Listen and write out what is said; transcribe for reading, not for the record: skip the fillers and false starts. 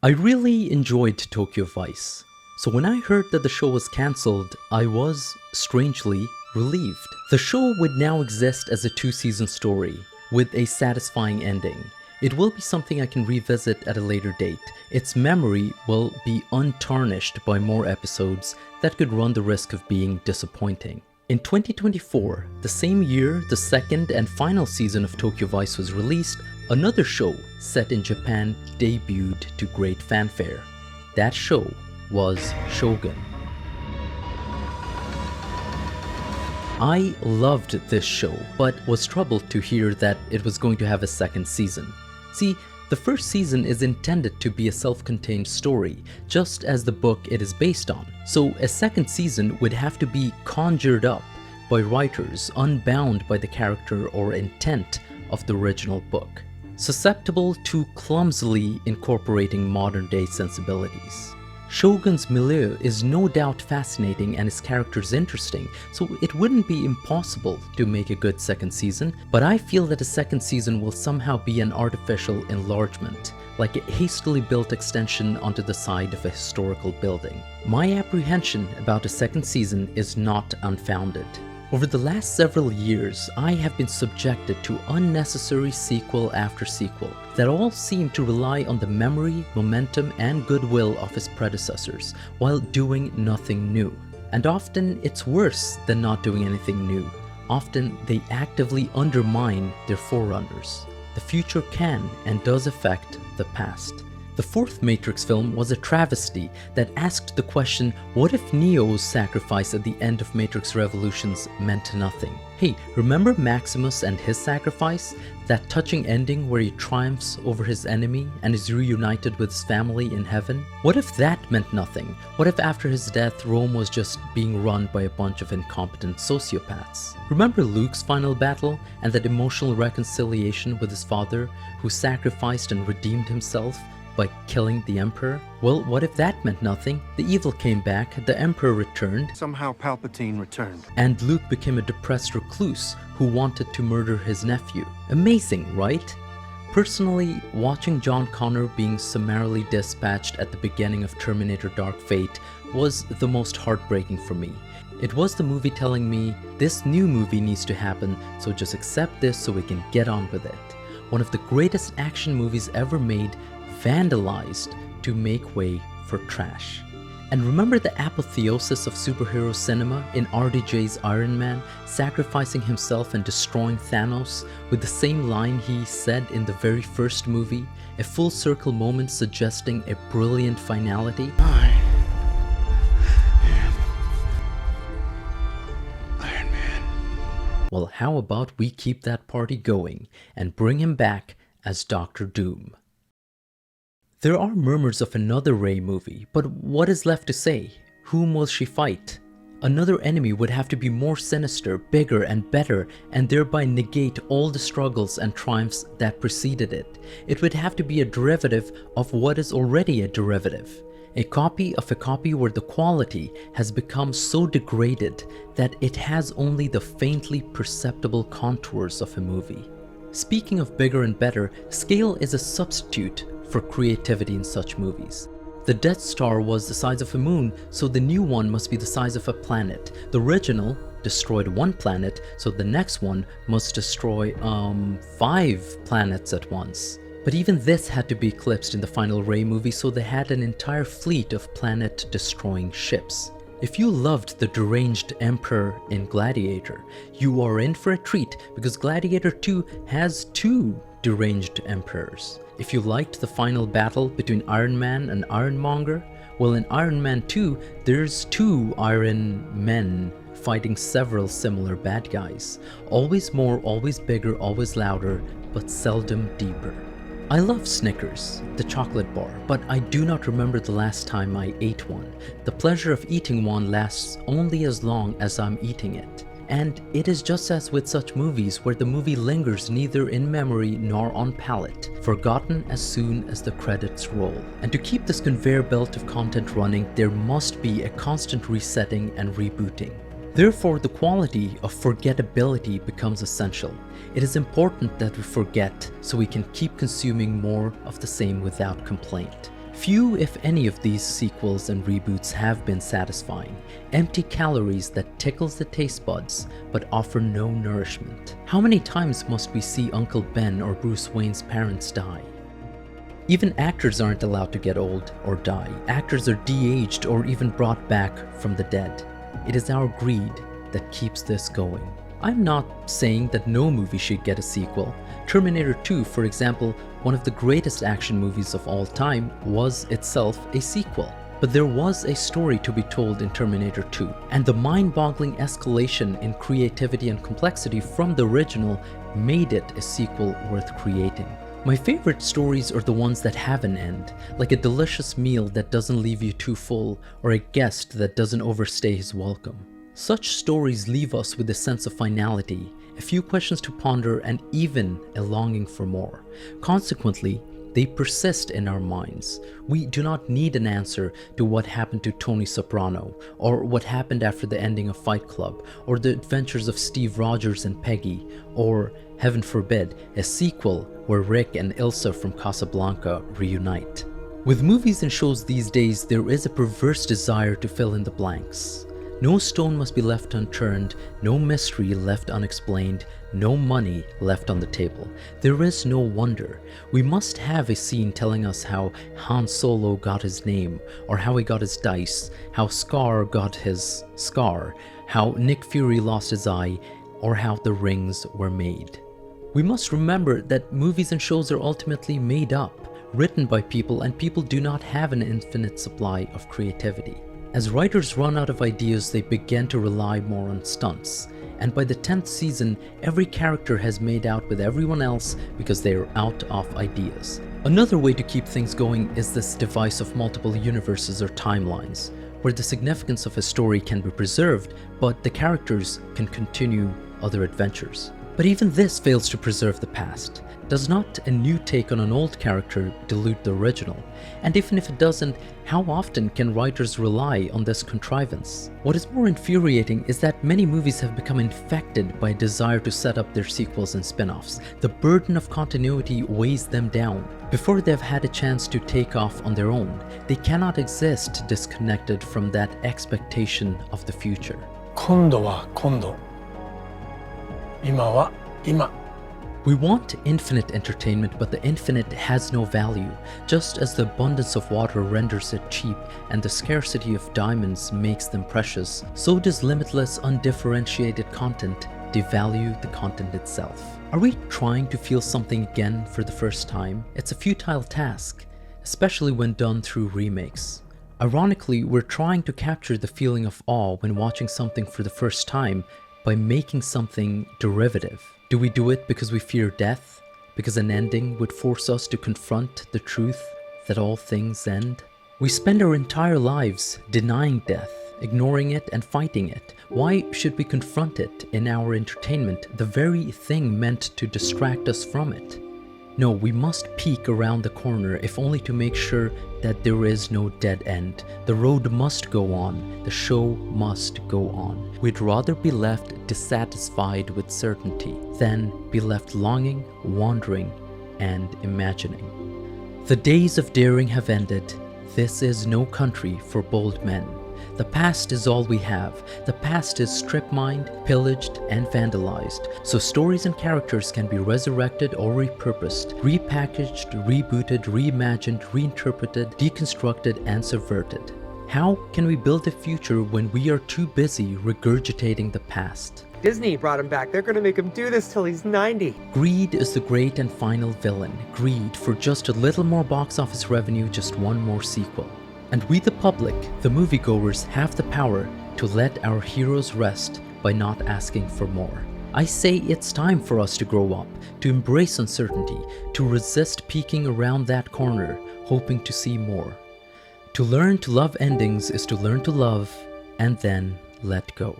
I really enjoyed Tokyo Vice, so when I heard that the show was cancelled, I was, strangely, relieved. The show would now exist as a two-season story, with a satisfying ending. It will be something I can revisit at a later date. Its memory will be untarnished by more episodes that could run the risk of being disappointing. In 2024, the same year the second and final season of Tokyo Vice was released, another show set in Japan debuted to great fanfare. That show was Shogun. I loved this show, but was troubled to hear that it was going to have a second season. See, the first season is intended to be a self-contained story, just as the book it is based on. So a second season would have to be conjured up by writers unbound by the character or intent of the original book, susceptible to clumsily incorporating modern-day sensibilities. Shogun's milieu is no doubt fascinating and his characters interesting, so it wouldn't be impossible to make a good second season, but I feel that a second season will somehow be an artificial enlargement, like a hastily built extension onto the side of a historical building. My apprehension about a second season is not unfounded. Over the last several years, I have been subjected to unnecessary sequel after sequel that all seem to rely on the memory, momentum, and goodwill of his predecessors while doing nothing new. And often it's worse than not doing anything new. Often they actively undermine their forerunners. The future can and does affect the past. The fourth Matrix film was a travesty that asked the question, what if Neo's sacrifice at the end of Matrix Revolutions meant nothing? Hey, remember Maximus and his sacrifice? That touching ending where he triumphs over his enemy and is reunited with his family in heaven? What if that meant nothing? What if after his death Rome was just being run by a bunch of incompetent sociopaths? Remember Luke's final battle and that emotional reconciliation with his father who sacrificed and redeemed himself by killing the Emperor? Well, what if that meant nothing? The evil came back, the Emperor returned. Somehow Palpatine returned. And Luke became a depressed recluse who wanted to murder his nephew. Amazing, right? Personally, watching John Connor being summarily dispatched at the beginning of Terminator Dark Fate was the most heartbreaking for me. It was the movie telling me, this new movie needs to happen, so just accept this so we can get on with it. One of the greatest action movies ever made, vandalized to make way for trash. And remember the apotheosis of superhero cinema in RDJ's Iron Man, sacrificing himself and destroying Thanos with the same line he said in the very first movie, a full circle moment suggesting a brilliant finality? I am Iron Man. Well, how about we keep that party going and bring him back as Doctor Doom? There are murmurs of another Rey movie, but what is left to say? Whom will she fight? Another enemy would have to be more sinister, bigger, and better, and thereby negate all the struggles and triumphs that preceded it. It would have to be a derivative of what is already a derivative. A copy of a copy where the quality has become so degraded that it has only the faintly perceptible contours of a movie. Speaking of bigger and better, scale is a substitute for creativity in such movies. The Death Star was the size of a moon, so the new one must be the size of a planet. The original destroyed one planet, so the next one must destroy 5 planets at once. But even this had to be eclipsed in the final Rey movie, so they had an entire fleet of planet-destroying ships. If you loved the deranged Emperor in Gladiator, you are in for a treat because Gladiator 2 has 2 deranged emperors. If you liked the final battle between Iron Man and Ironmonger, well, in Iron Man 2, there's 2 Iron Men fighting several similar bad guys. Always more, always bigger, always louder, but seldom deeper. I love Snickers, the chocolate bar, but I do not remember the last time I ate one. The pleasure of eating one lasts only as long as I'm eating it. And it is just as with such movies where the movie lingers neither in memory nor on palate, forgotten as soon as the credits roll. And to keep this conveyor belt of content running, there must be a constant resetting and rebooting. Therefore, the quality of forgettability becomes essential. It is important that we forget so we can keep consuming more of the same without complaint. Few, if any, of these sequels and reboots have been satisfying. Empty calories that tickles the taste buds, but offer no nourishment. How many times must we see Uncle Ben or Bruce Wayne's parents die? Even actors aren't allowed to get old or die. Actors are de-aged or even brought back from the dead. It is our greed that keeps this going. I'm not saying that no movie should get a sequel. Terminator 2, for example, one of the greatest action movies of all time, was itself a sequel. But there was a story to be told in Terminator 2, and the mind-boggling escalation in creativity and complexity from the original made it a sequel worth creating. My favorite stories are the ones that have an end, like a delicious meal that doesn't leave you too full, or a guest that doesn't overstay his welcome. Such stories leave us with a sense of finality, a few questions to ponder, and even a longing for more. Consequently, they persist in our minds. We do not need an answer to what happened to Tony Soprano, or what happened after the ending of Fight Club, or the adventures of Steve Rogers and Peggy, or, heaven forbid, a sequel where Rick and Ilsa from Casablanca reunite. With movies and shows these days, there is a perverse desire to fill in the blanks. No stone must be left unturned, no mystery left unexplained, no money left on the table. There is no wonder. We must have a scene telling us how Han Solo got his name, or how he got his dice, how Scar got his scar, how Nick Fury lost his eye, or how the rings were made. We must remember that movies and shows are ultimately made up, written by people, and people do not have an infinite supply of creativity. As writers run out of ideas, they begin to rely more on stunts. And by the 10th season, every character has made out with everyone else because they are out of ideas. Another way to keep things going is this device of multiple universes or timelines, where the significance of a story can be preserved, but the characters can continue other adventures. But even this fails to preserve the past. Does not a new take on an old character dilute the original? And even if it doesn't, how often can writers rely on this contrivance? What is more infuriating is that many movies have become infected by a desire to set up their sequels and spin-offs. The burden of continuity weighs them down. Before they've had a chance to take off on their own, they cannot exist disconnected from that expectation of the future. 今度は今度。今は今。 We want infinite entertainment, but the infinite has no value. Just as the abundance of water renders it cheap and the scarcity of diamonds makes them precious, so does limitless, undifferentiated content devalue the content itself. Are we trying to feel something again for the first time? It's a futile task, especially when done through remakes. Ironically, we're trying to capture the feeling of awe when watching something for the first time by making something derivative. Do we do it because we fear death? Because an ending would force us to confront the truth that all things end? We spend our entire lives denying death, ignoring it and fighting it. Why should we confront it in our entertainment, the very thing meant to distract us from it? No, we must peek around the corner if only to make sure that there is no dead end. The road must go on. The show must go on. We'd rather be left dissatisfied with certainty than be left longing, wandering, and imagining. The days of daring have ended. This is no country for bold men. The past is all we have. The past is strip-mined, pillaged, and vandalized, so stories and characters can be resurrected or repurposed, repackaged, rebooted, reimagined, reinterpreted, deconstructed, and subverted. How can we build a future when we are too busy regurgitating the past? Disney brought him back. They're gonna make him do this till he's 90. Greed is the great and final villain. Greed for just a little more box office revenue, just one more sequel. And we, the public, the moviegoers, have the power to let our heroes rest by not asking for more. I say it's time for us to grow up, to embrace uncertainty, to resist peeking around that corner, hoping to see more. To learn to love endings is to learn to love and then let go.